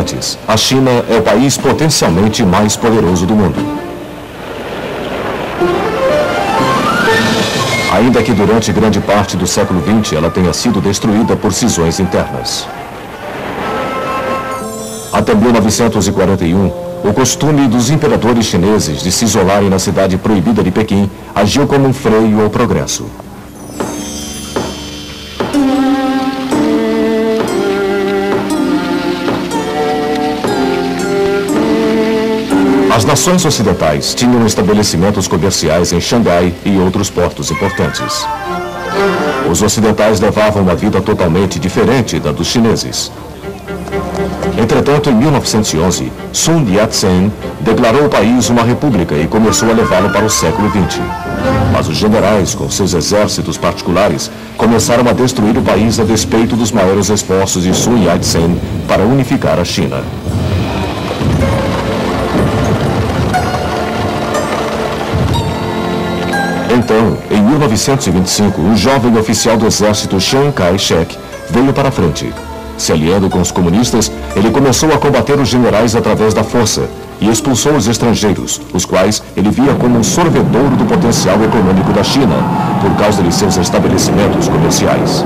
antes, a China é o país potencialmente mais poderoso do mundo. Ainda que durante grande parte do século XX ela tenha sido destruída por cisões internas. Até 1941, o costume dos imperadores chineses de se isolarem na cidade proibida de Pequim agiu como um freio ao progresso. As nações ocidentais tinham estabelecimentos comerciais em Xangai e outros portos importantes. Os ocidentais levavam uma vida totalmente diferente da dos chineses. Entretanto, em 1911, Sun Yat-sen declarou o país uma república e começou a levá-lo para o século XX. Mas os generais, com seus exércitos particulares, começaram a destruir o país a despeito dos maiores esforços de Sun Yat-sen para unificar a China. Então, em 1925, um jovem oficial do exército Chiang Kai-shek veio para a frente. Se aliando com os comunistas, ele começou a combater os generais através da força e expulsou os estrangeiros, os quais ele via como um sorvedouro do potencial econômico da China, por causa de seus estabelecimentos comerciais.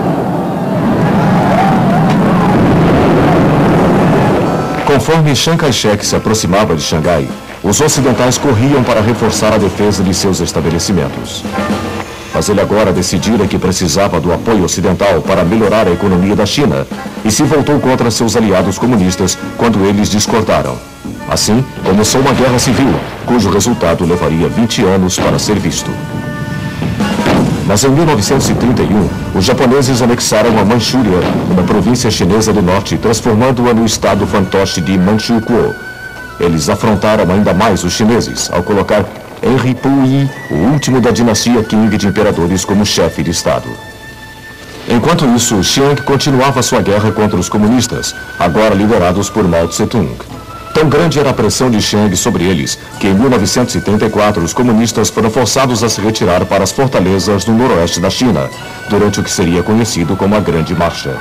Conforme Chiang Kai-shek se aproximava de Xangai, os ocidentais corriam para reforçar a defesa de seus estabelecimentos. Mas ele agora decidira que precisava do apoio ocidental para melhorar a economia da China e se voltou contra seus aliados comunistas quando eles discordaram. Assim, começou uma guerra civil, cujo resultado levaria 20 anos para ser visto. Mas em 1931, os japoneses anexaram a Manchúria, uma província chinesa do norte, transformando-a no estado fantoche de Manchukuo. Eles afrontaram ainda mais os chineses, ao colocar Henry Puyi, o último da dinastia Qing de imperadores, como chefe de Estado. Enquanto isso, Chiang continuava sua guerra contra os comunistas, agora liderados por Mao Tse-tung. Tão grande era a pressão de Chiang sobre eles, que em 1934 os comunistas foram forçados a se retirar para as fortalezas no noroeste da China, durante o que seria conhecido como a Grande Marcha.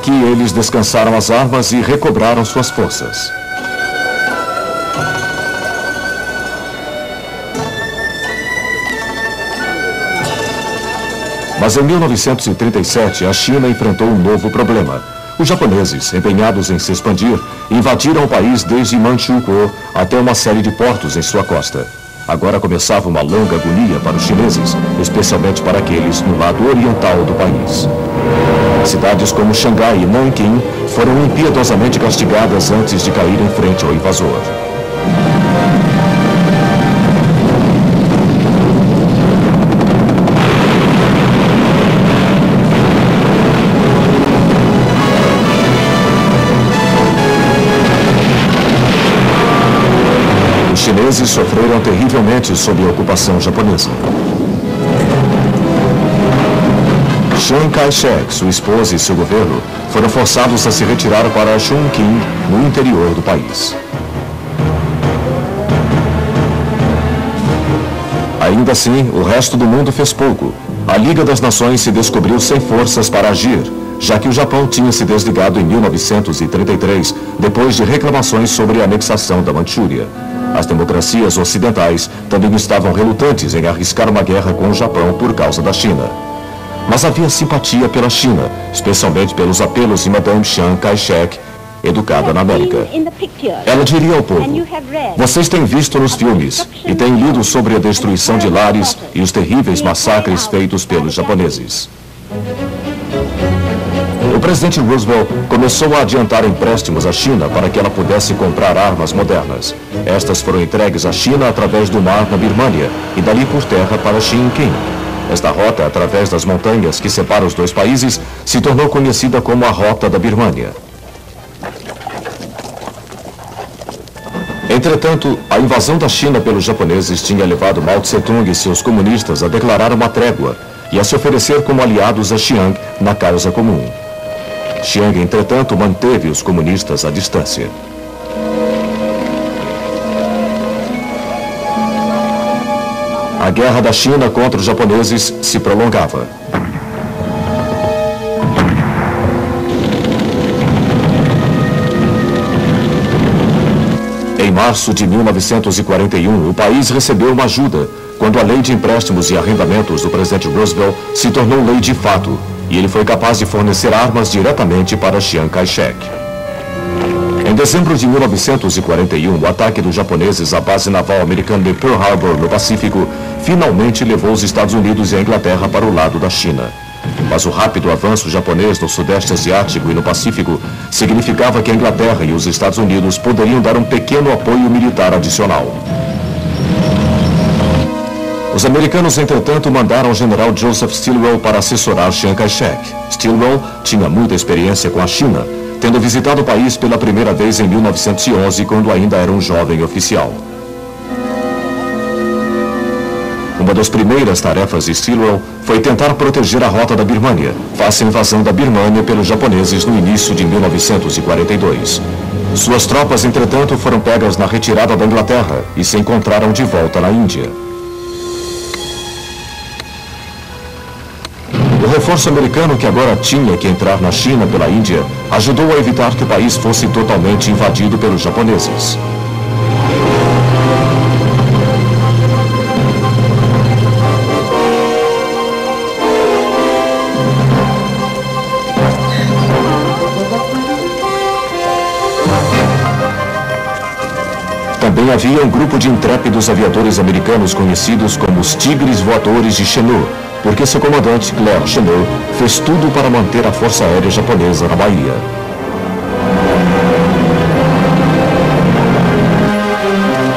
Aqui eles descansaram as armas e recobraram suas forças. Mas em 1937, a China enfrentou um novo problema. Os japoneses, empenhados em se expandir, invadiram o país desde Manchukuo até uma série de portos em sua costa. Agora começava uma longa agonia para os chineses, especialmente para aqueles no lado oriental do país. Cidades como Xangai e Nanquim foram impiedosamente castigadas antes de cair em frente ao invasor. Os chineses sofreram terrivelmente sob a ocupação japonesa. Chiang Kai-shek, sua esposa e seu governo foram forçados a se retirar para Chongqing, no interior do país. Ainda assim, o resto do mundo fez pouco. A Liga das Nações se descobriu sem forças para agir, já que o Japão tinha se desligado em 1933, depois de reclamações sobre a anexação da Manchúria. As democracias ocidentais também estavam relutantes em arriscar uma guerra com o Japão por causa da China. Mas havia simpatia pela China, especialmente pelos apelos de Madame Chiang Kai-shek, educada na América. Ela diria ao povo: vocês têm visto nos filmes e têm lido sobre a destruição de lares e os terríveis massacres feitos pelos japoneses. O presidente Roosevelt começou a adiantar empréstimos à China para que ela pudesse comprar armas modernas. Estas foram entregues à China através do mar na Birmânia e dali por terra para Xinjiang. Esta rota, através das montanhas que separam os dois países, se tornou conhecida como a Rota da Birmânia. Entretanto, a invasão da China pelos japoneses tinha levado Mao Tse-tung e seus comunistas a declarar uma trégua e a se oferecer como aliados a Chiang na causa comum. Chiang, entretanto, manteve os comunistas à distância. A guerra da China contra os japoneses se prolongava. Em março de 1941, o país recebeu uma ajuda, quando a lei de empréstimos e arrendamentos do presidente Roosevelt se tornou lei de fato, e ele foi capaz de fornecer armas diretamente para Chiang Kai-shek. Em dezembro de 1941, o ataque dos japoneses à base naval americana de Pearl Harbor, no Pacífico, finalmente levou os Estados Unidos e a Inglaterra para o lado da China. Mas o rápido avanço japonês no Sudeste Asiático e no Pacífico significava que a Inglaterra e os Estados Unidos poderiam dar um pequeno apoio militar adicional. Os americanos, entretanto, mandaram o general Joseph Stilwell para assessorar Chiang Kai-shek. Stilwell tinha muita experiência com a China, tendo visitado o país pela primeira vez em 1911, quando ainda era um jovem oficial. Uma das primeiras tarefas de Stilwell foi tentar proteger a rota da Birmânia, face à invasão da Birmânia pelos japoneses no início de 1942. Suas tropas, entretanto, foram pegas na retirada da Inglaterra e se encontraram de volta na Índia. O reforço americano, que agora tinha que entrar na China pela Índia, ajudou a evitar que o país fosse totalmente invadido pelos japoneses. Também havia um grupo de intrépidos aviadores americanos conhecidos como os Tigres Voadores de Chenur, porque seu comandante, Claire Chenur, fez tudo para manter a Força Aérea Japonesa na Bahia.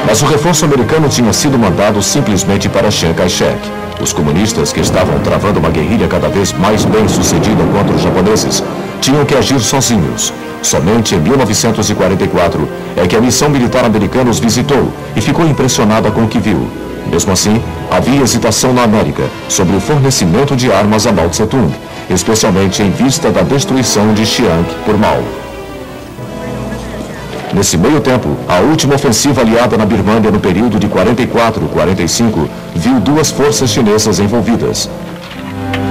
Mas o reforço americano tinha sido mandado simplesmente para Chiang Kai-shek. Os comunistas, que estavam travando uma guerrilha cada vez mais bem sucedida contra os japoneses, tinham que agir sozinhos. Somente em 1944 é que a missão militar americana os visitou e ficou impressionada com o que viu. Mesmo assim, havia hesitação na América sobre o fornecimento de armas a Mao Tse-tung, especialmente em vista da destruição de Chiang por Mao. Nesse meio tempo, a última ofensiva aliada na Birmânia no período de 44-45 viu duas forças chinesas envolvidas.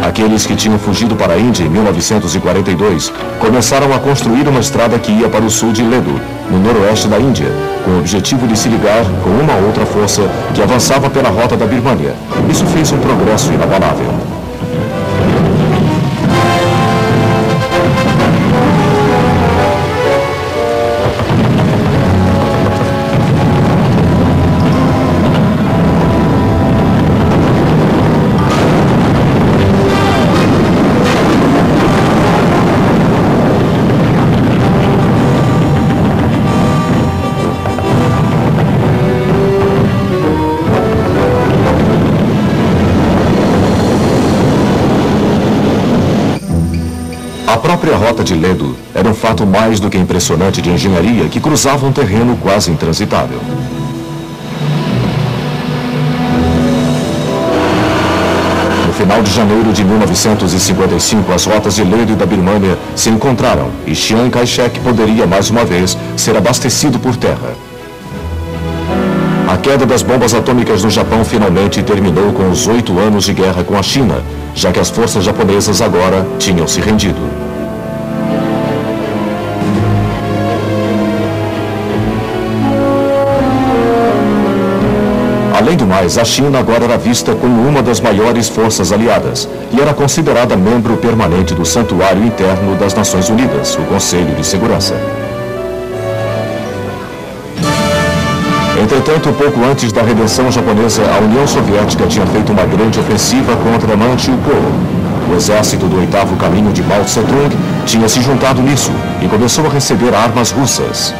Aqueles que tinham fugido para a Índia em 1942 começaram a construir uma estrada que ia para o sul de Ledo, no noroeste da Índia, com o objetivo de se ligar com uma outra força que avançava pela rota da Birmânia. Isso fez um progresso inabalável. A própria rota de Ledo era um fato mais do que impressionante de engenharia que cruzava um terreno quase intransitável. No final de janeiro de 1955, as rotas de Ledo e da Birmânia se encontraram e Chiang Kai-shek poderia mais uma vez ser abastecido por terra. A queda das bombas atômicas no Japão finalmente terminou com os 8 anos de guerra com a China, já que as forças japonesas agora tinham se rendido. Além do mais, a China agora era vista como uma das maiores forças aliadas e era considerada membro permanente do Santuário Interno das Nações Unidas, o Conselho de Segurança. Entretanto, pouco antes da redenção japonesa, a União Soviética tinha feito uma grande ofensiva contra Manchukuo. O exército do 8º Caminho de Mao Tse-tung tinha se juntado nisso e começou a receber armas russas.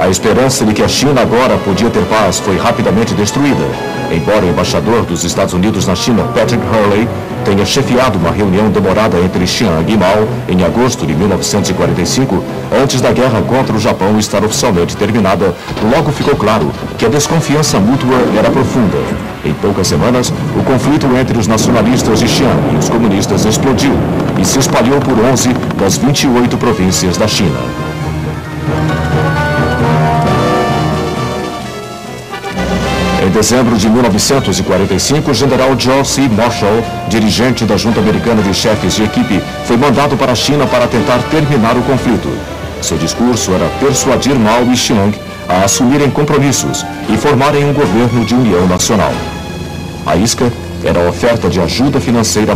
A esperança de que a China agora podia ter paz foi rapidamente destruída, embora o embaixador dos Estados Unidos na China, Patrick Hurley, tenha chefiado uma reunião demorada entre Chiang e Mao em agosto de 1945, antes da guerra contra o Japão estar oficialmente terminada, logo ficou claro que a desconfiança mútua era profunda. Em poucas semanas, o conflito entre os nacionalistas de Chiang e os comunistas explodiu e se espalhou por 11 das 28 províncias da China. Em dezembro de 1945, o general George C. Marshall, dirigente da Junta Americana de Chefes de Equipe, foi mandado para a China para tentar terminar o conflito. Seu discurso era persuadir Mao e Chiang a assumirem compromissos e formarem um governo de união nacional. A isca era a oferta de ajuda financeira